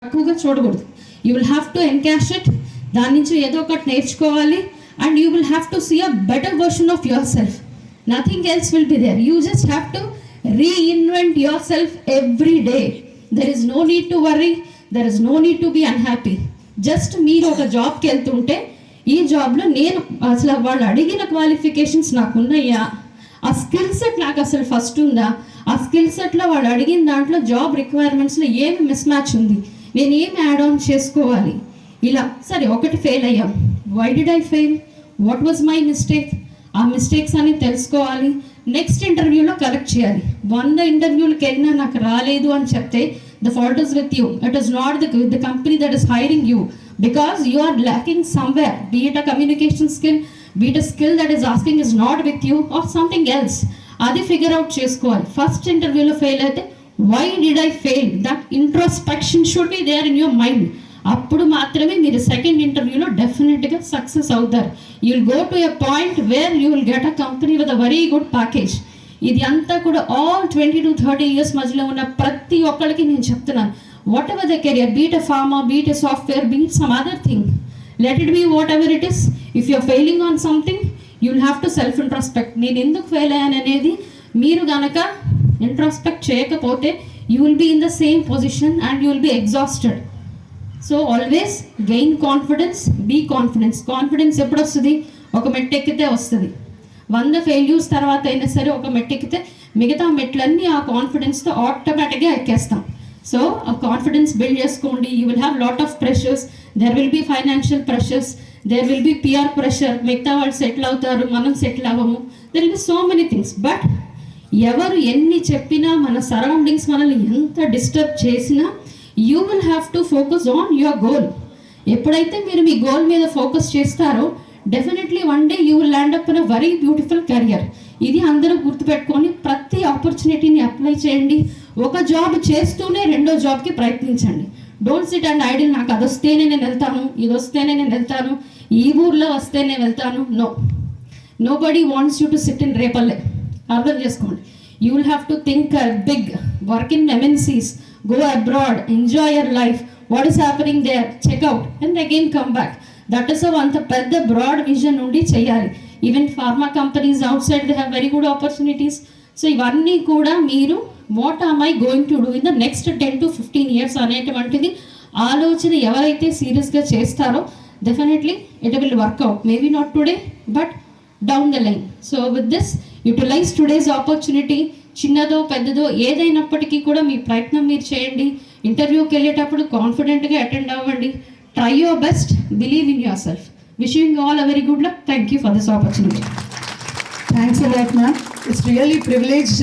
తక్కువగా చూడకూడదు. You will have to encash it, దాని నుంచి ఏదో ఒకటి నేర్చుకోవాలి. And you will have to see a better version of yourself. Nothing else will be there. You just have to reinvent yourself every day. There is no need to worry, there is no need to be unhappy. Just మీరు ఒక జాబ్కి వెళ్తుంటే ఈ జాబ్లో నేను అసలు వాళ్ళు అడిగిన క్వాలిఫికేషన్స్ నాకు ఉన్నాయా, ఆ స్కిల్ సెట్ నాకు అసలు ఫస్ట్ ఉందా, ఆ స్కిల్ సెట్లో వాళ్ళు అడిగిన దాంట్లో జాబ్ రిక్వైర్మెంట్స్లో ఏమి మిస్ మ్యాచ్ ఉంది, నేను ఏమి యాడ్ ఆన్ చేసుకోవాలి. ఇలా సరే ఒకటి ఫెయిల్ అయ్యాం, why did I fail, what was my mistake, ఆ మిస్టేక్స్ అని తెలుసుకోవాలి. నెక్స్ట్ ఇంటర్వ్యూలో కరెక్ట్ చేయాలి. 100 ఇంటర్వ్యూలకు వెళ్ళినా నాకు రాలేదు అని చెప్తే the fault is with you. It is not the company that is hiring you, because you are lacking somewhere, be it a communication skill, be it a skill that is asking is not with you, or something else. Adi figure out chesukovali. First interview lo fail aithe why did I fail, that introspection should be there in your mind. అప్పుడు మాత్రమే మీరు second ఇంటర్వ్యూలో డెఫినెట్గా success అవుతారు. You will go to a point where you will get a company with a very good package. ఇది అంతా కూడా all 20 to 30 years మధ్యలో ఉన్న ప్రతి ఒక్కరికి నేను చెప్తున్నాను, whatever the career, be it a pharma, be it a software, be it some other thing, let it be whatever it is. If you are failing on something you will have to self introspect. నేను ఎందుకు fail అయ్యాను అనేది మీరు కనుక introspect చేయకపోతే you will be in the same position and you will be exhausted. So always gain confidence, be confidence. Confidence ఎప్పుడు వస్తుంది, ఒక మెట్టు ఎక్కితే వస్తుంది. 100 ఫెయిల్యూర్స్ తర్వాత అయినా సరే ఒక మెట్టు ఎక్కితే మిగతా మెట్లన్నీ ఆ కాన్ఫిడెన్స్తో ఆటోమేటిక్గా ఎక్కేస్తాం. సో ఆ కాన్ఫిడెన్స్ బిల్డ్ చేసుకోండి. You will have lot of pressures, there will be financial pressures, there will be peer pressure, మిగతా వాళ్ళు సెటిల్ అవుతారు, మనం సెటిల్ అవ్వము, there will be so many things. But ఎవరు ఎన్ని చెప్పినా, మన సరౌండింగ్స్ మనల్ని ఎంత డిస్టర్బ్ చేసినా, you will have to focus on your goal. ఎప్పుడైతే మీరు మీ గోల్ మీద ఫోకస్ చేస్తారో definitely one day you will land up in a very beautiful career. ఇది అందరూ గుర్తుపెట్టుకొని ప్రతి ఆపర్చునిటీని అప్లై చేయండి. ఒక జాబ్ చేస్తూనే రెండో జాబ్కి ప్రయత్నించండి. డోంట్ సిట్ అండ్ ఐడిల్, నాకు అది వస్తేనే నేను వెళ్తాను, ఇది వస్తేనే నేను వెళ్తాను, ఈ ఊర్లో వస్తే నేను వెళ్తాను. Nobody wants you to sit in Repalle. అర్థం చేసుకోండి. You will have to think big, work in MNCs, go abroad, enjoy your life, what is happening there, check out and again come back. That is a one పెద్ద broad vision నుండి చేయాలి. Even pharma companies outside they have very good opportunities. So ఇవన్నీ కూడా మీరు what am I going to do in the next 10 to 15 years అనేటువంటిది ఆలోచన ఎవరైతే సీరియస్గా చేస్తారో definitely it will work out. Maybe not today but down the line. So with this utilize today's opportunity. చిన్నదో పెద్దదో ఏదైనప్పటికీ కూడా మీ ప్రయత్నం మీరు చేయండి. ఇంటర్వ్యూకి వెళ్ళేటప్పుడు కాన్ఫిడెంట్గా అటెండ్ అవ్వండి. Try your best, believe in your self. Wishing you all a very good luck. Thank you for this opportunity. Thanks a lot, ma'am. It's really privileged.